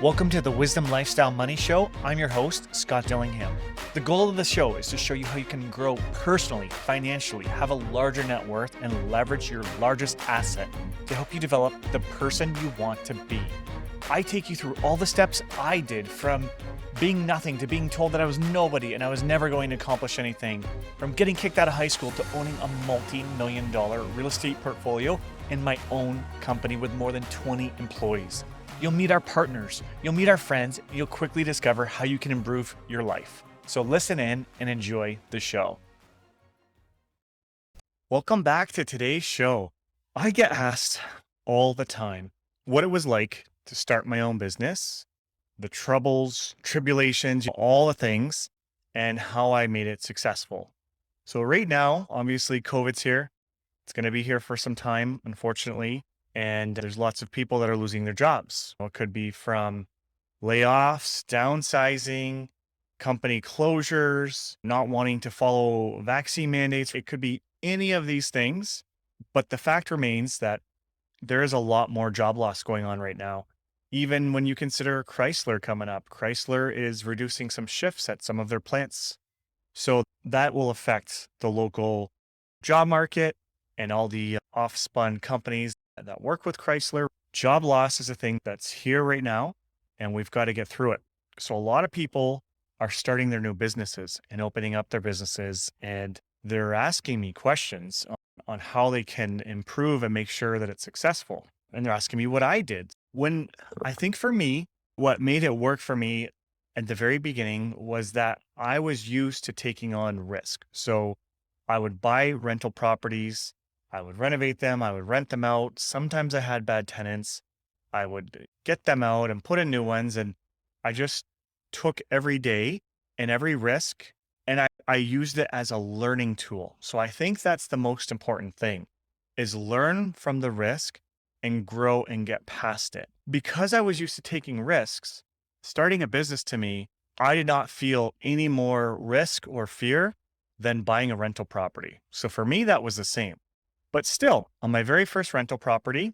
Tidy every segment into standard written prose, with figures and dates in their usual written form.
Welcome to the Wisdom Lifestyle Money Show. I'm your host, Scott Dillingham. The goal of the show is to show you how you can grow personally, financially, have a larger net worth, and leverage your largest asset to help you develop the person you want to be. I take you through all the steps I did from being nothing to being told that I was nobody and I was never going to accomplish anything, from getting kicked out of high school to owning a multi-million-dollar real estate portfolio in my own company with more than 20 employees. You'll meet our partners, you'll meet our friends, and you'll quickly discover how you can improve your life. So listen in and enjoy the show. Welcome back to today's show. I get asked all the time what it was like to start my own business, the troubles, tribulations, all the things, and how I made it successful. So right now, obviously COVID's here. It's going to be here for some time, unfortunately. And there's lots of people that are losing their jobs. It could be from layoffs, downsizing, company closures, not wanting to follow vaccine mandates. It could be any of these things. But the fact remains that there is a lot more job loss going on right now. Even when you consider Chrysler coming up, Chrysler is reducing some shifts at some of their plants. So that will affect the local job market and all the off-spun companies that work with Chrysler. Job loss is a thing that's here right now, and we've got to get through it. So a lot of people are starting their new businesses and opening up their businesses, and they're asking me questions on how they can improve and make sure that it's successful. And they're asking me what I did. When I think for me, what made it work for me at the very beginning was that I was used to taking on risk. So I would buy rental properties, I would renovate them, I would rent them out. Sometimes I had bad tenants. I would get them out and put in new ones. And I just took every day and every risk, and I used it as a learning tool. So I think that's the most important thing, is learn from the risk and grow and get past it. Because I was used to taking risks, starting a business to me, I did not feel any more risk or fear than buying a rental property. So for me, that was the same. But still, on my very first rental property,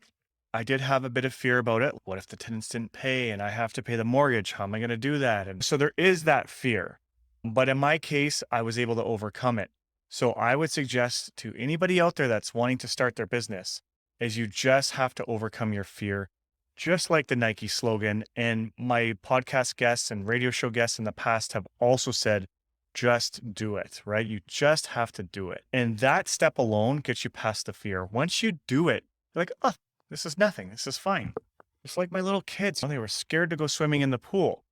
I did have a bit of fear about it. What if the tenants didn't pay and I have to pay the mortgage? How am I going to do that? And so there is that fear. But in my case, I was able to overcome it. So I would suggest to anybody out there that's wanting to start their business is you just have to overcome your fear, just like the Nike slogan. And my podcast guests and radio show guests in the past have also said, just do it, right? You just have to do it. And that step alone gets you past the fear. Once you do it, you're like, oh, this is nothing. This is fine. It's like my little kids. They were scared to go swimming in the pool.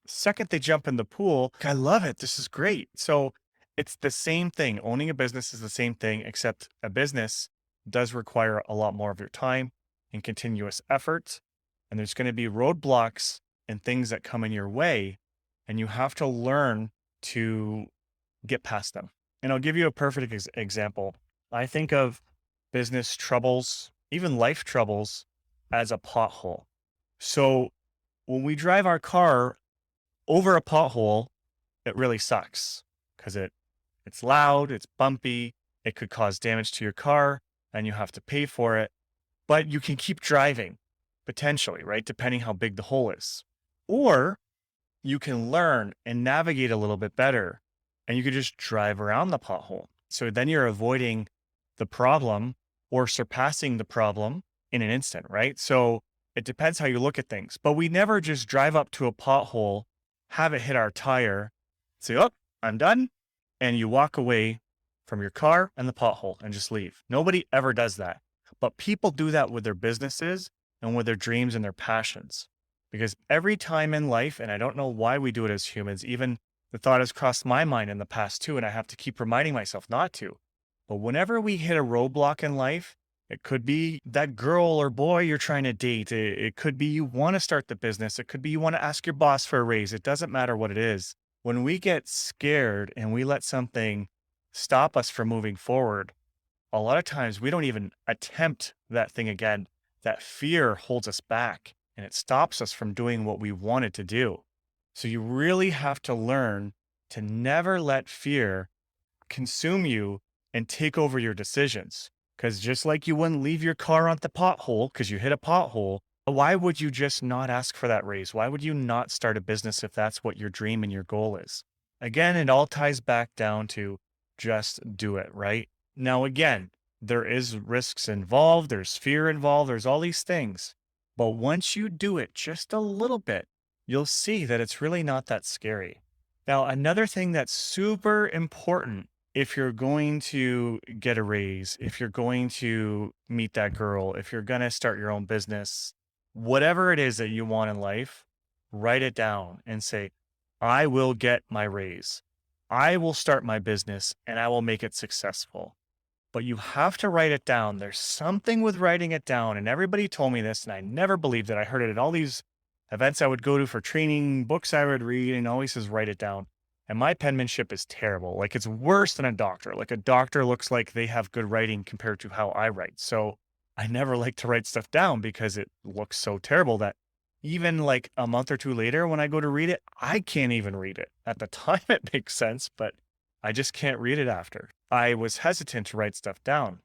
The second they jump in the pool, I love it. This is great. So it's the same thing. Owning a business is the same thing, except a business does require a lot more of your time and continuous effort. And there's going to be roadblocks and things that come in your way, and you have to learn to get past them. And I'll give you a perfect example. I think of business troubles, even life troubles, as a pothole. So when we drive our car over a pothole, it really sucks because it's loud, it's bumpy, it could cause damage to your car, and you have to pay for it. But you can keep driving, potentially, right? Depending how big the hole is. Or you can learn and navigate a little bit better, and you could just drive around the pothole. So then you're avoiding the problem or surpassing the problem in an instant, right? So it depends how you look at things, but we never just drive up to a pothole, have it hit our tire, say, oh, I'm done. And you walk away from your car and the pothole and just leave. Nobody ever does that, but people do that with their businesses and with their dreams and their passions. Because every time in life, and I don't know why we do it as humans, even the thought has crossed my mind in the past too, and I have to keep reminding myself not to. But whenever we hit a roadblock in life, it could be that girl or boy you're trying to date. It could be you want to start the business. It could be you want to ask your boss for a raise. It doesn't matter what it is. When we get scared and we let something stop us from moving forward, a lot of times we don't even attempt that thing again. That fear holds us back, and it stops us from doing what we wanted to do. So you really have to learn to never let fear consume you and take over your decisions. Because just like you wouldn't leave your car on the pothole because you hit a pothole, Why would you just not ask for that raise? Why would you not start a business if that's what your dream and your goal is? Again, it all ties back down to just do it, right? Now, again, there is risks involved, there's fear involved, there's all these things. But once you do it just a little bit, you'll see that it's really not that scary. Now, another thing that's super important if you're going to get a raise, if you're going to meet that girl, if you're going to start your own business, whatever it is that you want in life, write it down and say, I will get my raise. I will start my business and I will make it successful. But you have to write it down. There's something with writing it down. And everybody told me this, and I never believed it. I heard it at all these events I would go to for training, books I would read, and it always says write it down. And my penmanship is terrible. Like it's worse than a doctor. Like a doctor looks like they have good writing compared to how I write. So I never like to write stuff down because it looks so terrible that even like a month or two later, when I go to read it, I can't even read it. At the time, it makes sense, but I just can't read it after. I was hesitant to write stuff down.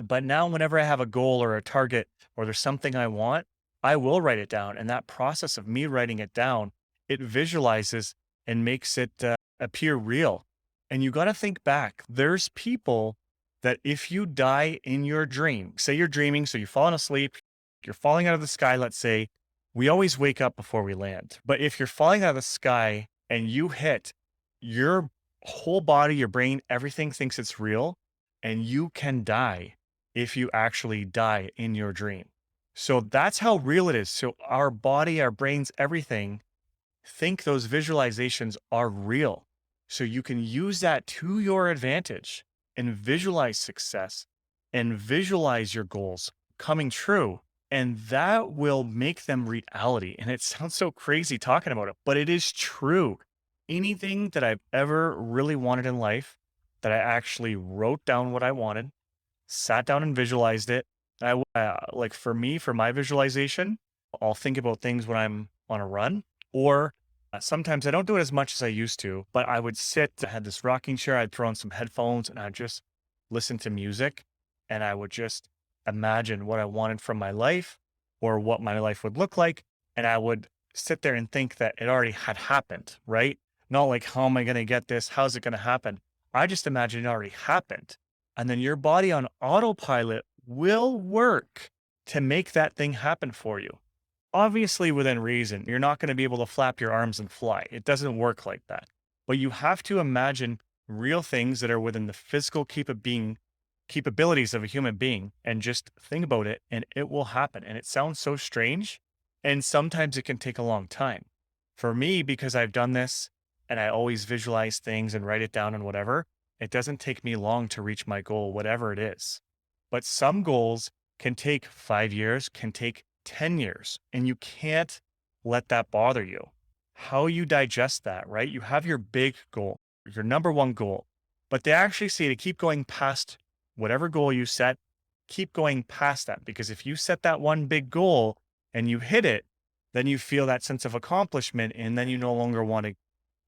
But now, whenever I have a goal or a target or there's something I want, I will write it down. And that process of me writing it down, it visualizes and makes it appear real. And you got to think back. There's people that if you die in your dream, say you're dreaming, so you're falling asleep, you're falling out of the sky, let's say, we always wake up before we land. But if you're falling out of the sky and you hit, your whole body, your brain, everything thinks it's real, and you can die if you actually die in your dream. So that's how real it is. So our body, our brains, everything think those visualizations are real. So you can use that to your advantage and visualize success and visualize your goals coming true. And that will make them reality. And it sounds so crazy talking about it, but it is true. Anything that I've ever really wanted in life that I actually wrote down what I wanted, sat down and visualized it. Like for me, for my visualization, I'll think about things when I'm on a run, or sometimes I don't do it as much as I used to, but I would sit, I had this rocking chair, I'd throw on some headphones and I'd just listen to music and I would just imagine what I wanted from my life or what my life would look like. And I would sit there and think that it already had happened, right? Not like, how am I going to get this? How's it going to happen? I just imagine it already happened. And then your body on autopilot will work to make that thing happen for you. Obviously, within reason, you're not going to be able to flap your arms and fly. It doesn't work like that. But you have to imagine real things that are within the physical capabilities of a human being and just think about it and it will happen. And it sounds so strange. And sometimes it can take a long time. For me, because I've done this and I always visualize things and write it down and whatever, it doesn't take me long to reach my goal, whatever it is. But some goals can take 5 years, can take 10 years, and you can't let that bother you. How you digest that, right? You have your big goal, your number one goal, but they actually say to keep going past whatever goal you set, keep going past that. Because if you set that one big goal and you hit it, then you feel that sense of accomplishment and then you no longer want to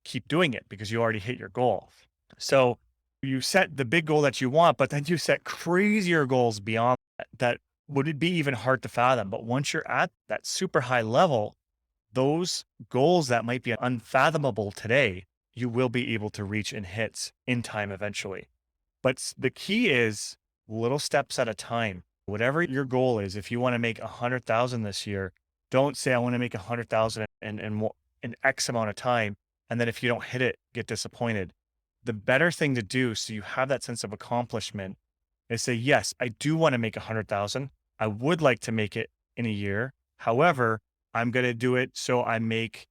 keep doing it because you already hit your goal. So you set the big goal that you want, but then you set crazier goals beyond that would it be even hard to fathom. But once you're at that super high level, those goals that might be unfathomable today, you will be able to reach and hit in time eventually. But the key is little steps at a time. Whatever your goal is, if you want to make 100,000 this year, don't say, I want to make 100,000 in X amount of time. And then if you don't hit it, get disappointed. The better thing to do, so you have that sense of accomplishment, is say, yes, I do want to make 100,000. I would like to make it in a year. However, I'm going to do it so I make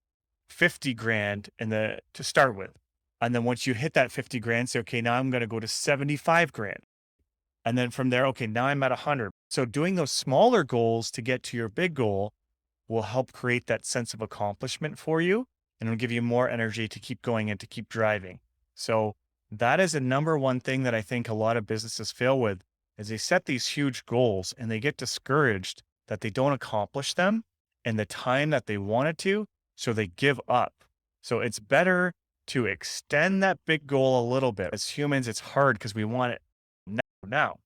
50 grand to start with. And then once you hit that 50 grand, say, okay, now I'm going to go to 75 grand. And then from there, okay, now I'm at 100. So doing those smaller goals to get to your big goal will help create that sense of accomplishment for you. And it'll give you more energy to keep going and to keep driving. So that is a number one thing that I think a lot of businesses fail with is they set these huge goals and they get discouraged that they don't accomplish them in the time that they wanted to. So they give up. So it's better to extend that big goal a little bit. As humans, it's hard because we want it now.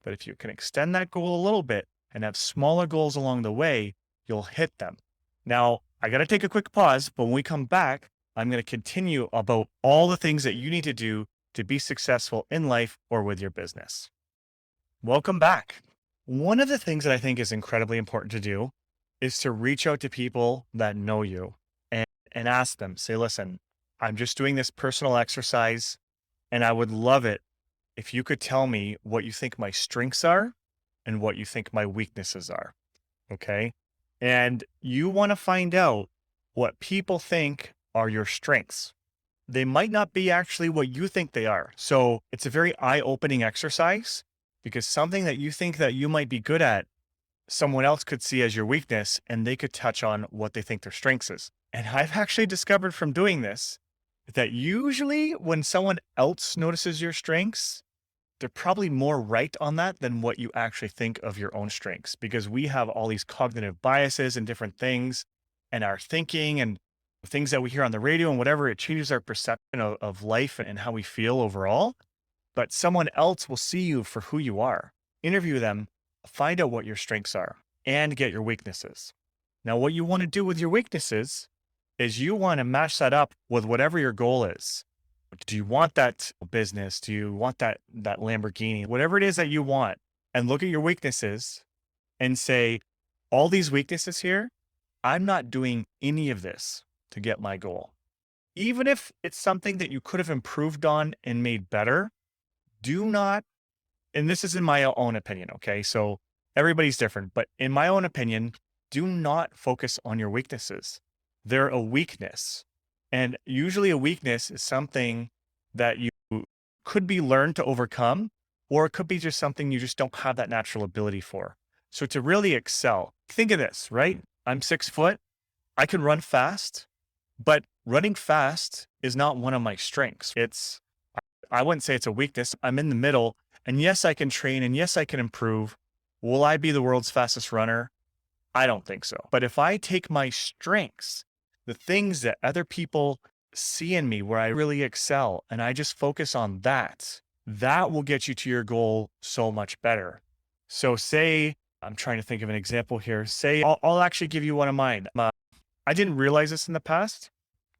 But if you can extend that goal a little bit and have smaller goals along the way, you'll hit them. Now, I got to take a quick pause, but when we come back, I'm going to continue about all the things that you need to do to be successful in life or with your business. Welcome back. One of the things that I think is incredibly important to do is to reach out to people that know you and ask them, say, listen, I'm just doing this personal exercise and I would love it if you could tell me what you think my strengths are and what you think my weaknesses are. Okay. And you want to find out what people think are your strengths. They might not be actually what you think they are. So it's a very eye-opening exercise because something that you think that you might be good at, someone else could see as your weakness and they could touch on what they think their strengths is. And I've actually discovered from doing this that usually when someone else notices your strengths, they're probably more right on that than what you actually think of your own strengths, because we have all these cognitive biases and different things and our thinking and things that we hear on the radio and whatever, it changes our perception of life and how we feel overall. But someone else will see you for who you are. Interview them, find out what your strengths are and get your weaknesses. Now, what you want to do with your weaknesses is you want to match that up with whatever your goal is. Do you want that business? Do you want that Lamborghini? Whatever it is that you want, and look at your weaknesses and say, all these weaknesses here, I'm not doing any of this to get my goal. Even if it's something that you could have improved on and made better, do not, and this is in my own opinion, okay? So everybody's different, but in my own opinion, do not focus on your weaknesses. They're a weakness. And usually a weakness is something that you could be learned to overcome, or it could be just something you just don't have that natural ability for. So to really excel, think of this, right? I'm 6 foot. I can run fast, but running fast is not one of my strengths. I wouldn't say it's a weakness. I'm in the middle. And yes, I can train and yes, I can improve. Will I be the world's fastest runner? I don't think so. But if I take my strengths, the things that other people see in me where I really excel, and I just focus on that, that will get you to your goal so much better. So say, I'm trying to think of an example here. Say, I'll actually give you one of mine. I didn't realize this in the past,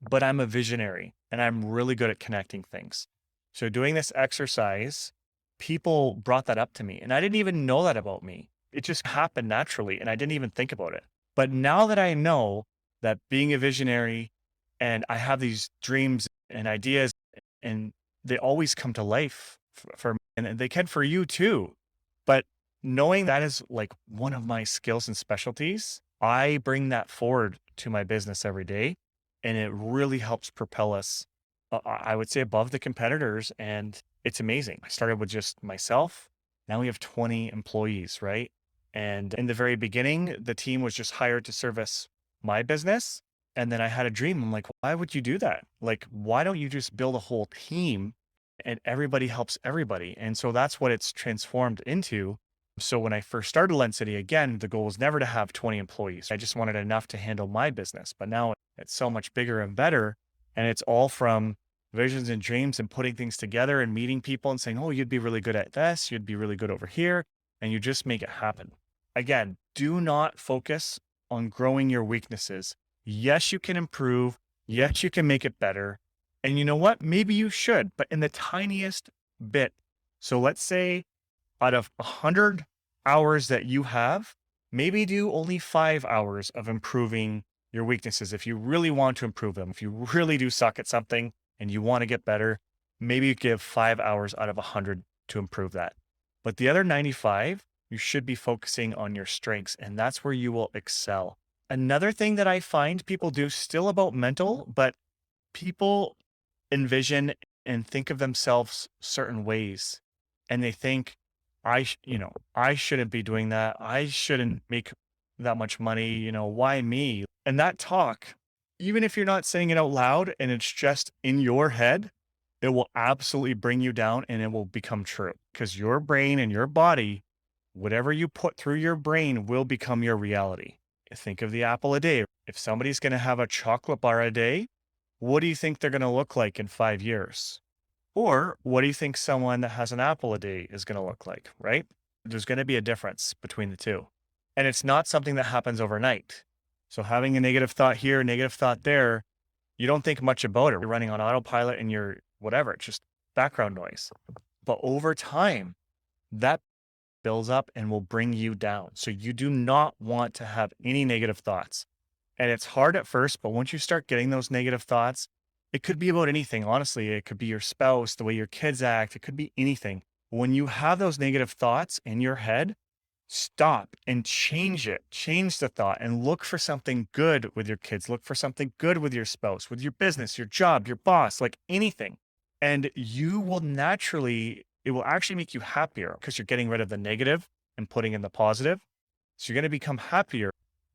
but I'm a visionary and I'm really good at connecting things. So doing this exercise, people brought that up to me and I didn't even know that about me. It just happened naturally and I didn't even think about it. But now that I know that being a visionary and I have these dreams and ideas and they always come to life for me and they can for you too. But knowing that is like one of my skills and specialties, I bring that forward to my business every day and it really helps propel us, I would say, above the competitors. And it's amazing. I started with just myself. Now we have 20 employees, right? And in the very beginning, the team was just hired to service my business. And then I had a dream. I'm like, why would you do that? Like, why don't you just build a whole team and everybody helps everybody? And so that's what it's transformed into. So when I first started LendCity, again, the goal was never to have 20 employees. I just wanted enough to handle my business. But now it's so much bigger and better. And it's all from visions and dreams and putting things together and meeting people and saying, oh, you'd be really good at this. You'd be really good over here. And you just make it happen. Again, do not focus on growing your weaknesses. Yes, you can improve. Yes, you can make it better. And you know what? Maybe you should, but in the tiniest bit. So let's say out of 100 hours that you have, maybe do only 5 hours of improving your weaknesses. If you really want to improve them, if you really do suck at something and you want to get better, maybe you give 5 hours out of 100 to improve that. But the other 95, you should be focusing on your strengths, and that's where you will excel. Another thing that I find people do, still about mental, but people envision and think of themselves certain ways, and they think, I shouldn't be doing that. I shouldn't make that much money. Why me? And that talk, even if you're not saying it out loud and it's just in your head, it will absolutely bring you down and it will become true, because your brain and your body, whatever you put through your brain will become your reality. Think of the apple a day. If somebody's going to have a chocolate bar a day, what do you think they're going to look like in 5 years? Or what do you think someone that has an apple a day is going to look like, right? There's going to be a difference between the two. And it's not something that happens overnight. So having a negative thought here, a negative thought there, you don't think much about it. You're running on autopilot and you're whatever, it's just background noise. But over time, that builds up and will bring you down. So you do not want to have any negative thoughts. And it's hard at first, but once you start getting those negative thoughts, it could be about anything. Honestly, it could be your spouse, the way your kids act, it could be anything. When you have those negative thoughts in your head, stop and change it. Change the thought and look for something good with your kids. Look for something good with your spouse, with your business, your job, your boss, like anything. And you will naturally, it will actually make you happier because you're getting rid of the negative and putting in the positive. So you're going to become happier,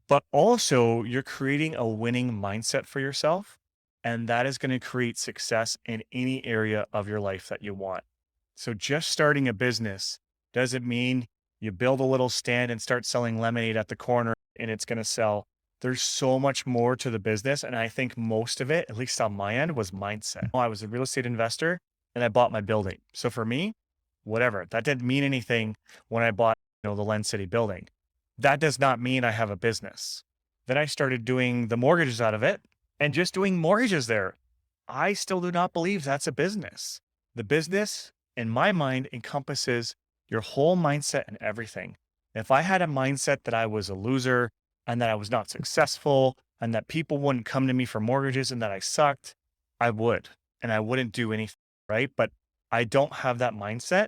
but also you're creating a winning mindset for yourself. And that is going to create success in any area of your life that you want. So just starting a business doesn't mean you build a little stand and start selling lemonade at the corner and it's going to sell. There's so much more to the business. And I think most of it, at least on my end, was mindset. I was a real estate investor and I bought my building. So for me, whatever, that didn't mean anything when I bought, the LendCity building. That does not mean I have a business. Then I started doing the mortgages out of it and just doing mortgages there. I still do not believe that's a business. The business, in my mind, encompasses your whole mindset and everything. If I had a mindset that I was a loser and that I was not successful and that people wouldn't come to me for mortgages and that I sucked, I would, and I wouldn't do anything, right? But I don't have that mindset.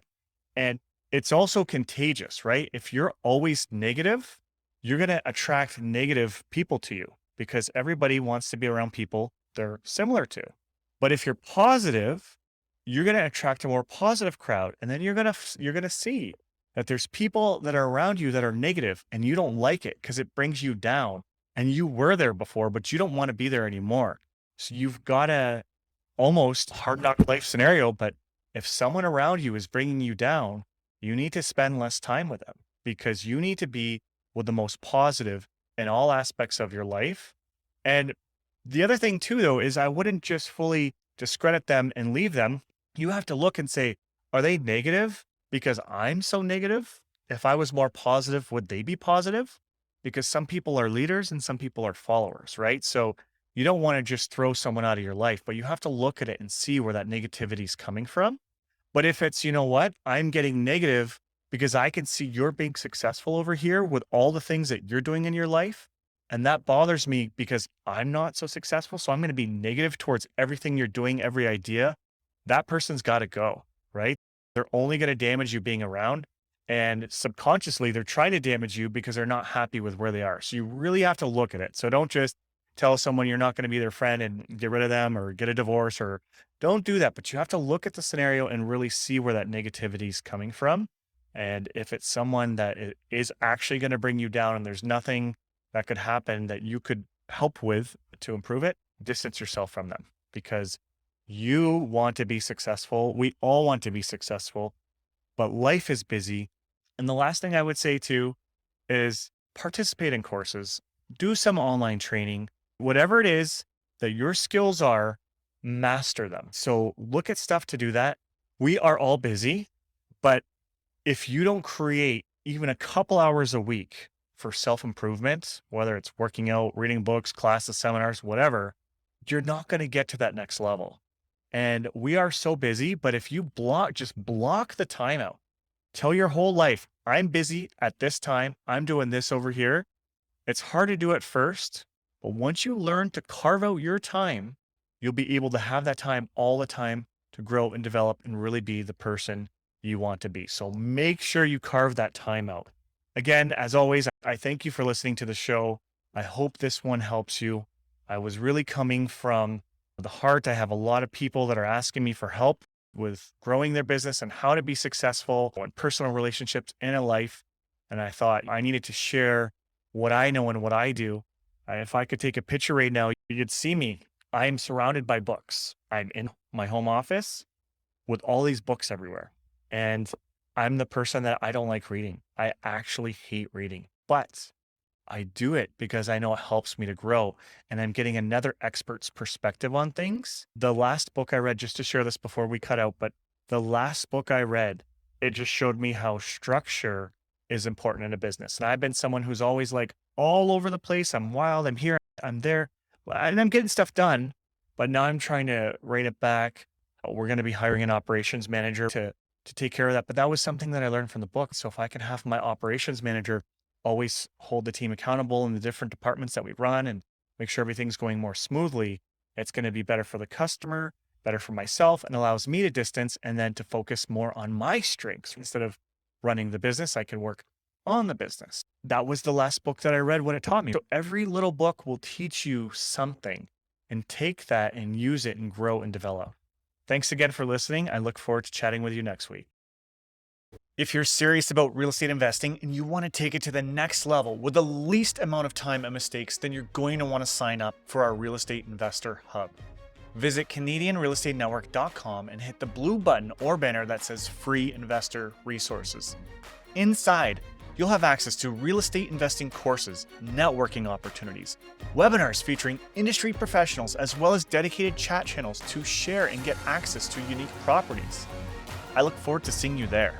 And it's also contagious, right? If you're always negative, you're going to attract negative people to you because everybody wants to be around people they're similar to. But if you're positive, you're going to attract a more positive crowd. And then you're going to see that there's people that are around you that are negative and you don't like it because it brings you down. And you were there before, but you don't want to be there anymore. So you've got to almost hard knock life scenario. But if someone around you is bringing you down, you need to spend less time with them because you need to be with the most positive in all aspects of your life. And the other thing too, though, is I wouldn't just fully discredit them and leave them. You have to look and say, are they negative because I'm so negative? If I was more positive, would they be positive? Because some people are leaders and some people are followers, right? So you don't want to just throw someone out of your life, but you have to look at it and see where that negativity is coming from. But if it's, you know what, I'm getting negative because I can see you're being successful over here with all the things that you're doing in your life. And that bothers me because I'm not so successful. So I'm going to be negative towards everything you're doing, every idea. That person's got to go, right? They're only going to damage you being around. And subconsciously, they're trying to damage you because they're not happy with where they are. So you really have to look at it. So don't just tell someone you're not going to be their friend and get rid of them or get a divorce or don't do that. But you have to look at the scenario and really see where that negativity is coming from. And if it's someone that is actually going to bring you down and there's nothing that could happen that you could help with to improve it, distance yourself from them because you want to be successful. We all want to be successful, but life is busy. And the last thing I would say too is participate in courses, do some online training, whatever it is that your skills are, master them. So look at stuff to do that. We are all busy, but if you don't create even a couple hours a week for self-improvement, whether it's working out, reading books, classes, seminars, whatever, you're not going to get to that next level. And we are so busy, but if you just block the time out, tell your whole life, I'm busy at this time. I'm doing this over here. It's hard to do at first, but once you learn to carve out your time, you'll be able to have that time all the time to grow and develop and really be the person you want to be. So make sure you carve that time out. Again, as always, I thank you for listening to the show. I hope this one helps you. I was really coming from the heart. I have a lot of people that are asking me for help with growing their business and how to be successful in personal relationships and in life. And I thought I needed to share what I know and what I do. If I could take a picture right now, you'd see me. I'm surrounded by books. I'm in my home office with all these books everywhere. And I'm the person that I don't like reading. I actually hate reading, but I do it because I know it helps me to grow and I'm getting another expert's perspective on things. The last book I read, just to share this before we cut out, but the last book I read, it just showed me how structure is important in a business. And I've been someone who's always like all over the place. I'm wild. I'm here. I'm there. And I'm getting stuff done. But now I'm trying to rein it back. We're going to be hiring an operations manager to take care of that. But that was something that I learned from the book. So if I can have my operations manager always hold the team accountable in the different departments that we run and make sure everything's going more smoothly, it's going to be better for the customer, better for myself, and allows me to distance and then to focus more on my strengths. Instead of running the business, I can work on the business. That was the last book that I read, what it taught me. So every little book will teach you something, and take that and use it and grow and develop. Thanks again for listening. I look forward to chatting with you next week. If you're serious about real estate investing and you want to take it to the next level with the least amount of time and mistakes, then you're going to want to sign up for our Real Estate Investor Hub. Visit CanadianRealEstateNetwork.com and hit the blue button or banner that says Free Investor Resources. Inside, you'll have access to real estate investing courses, networking opportunities, webinars featuring industry professionals, as well as dedicated chat channels to share and get access to unique properties. I look forward to seeing you there.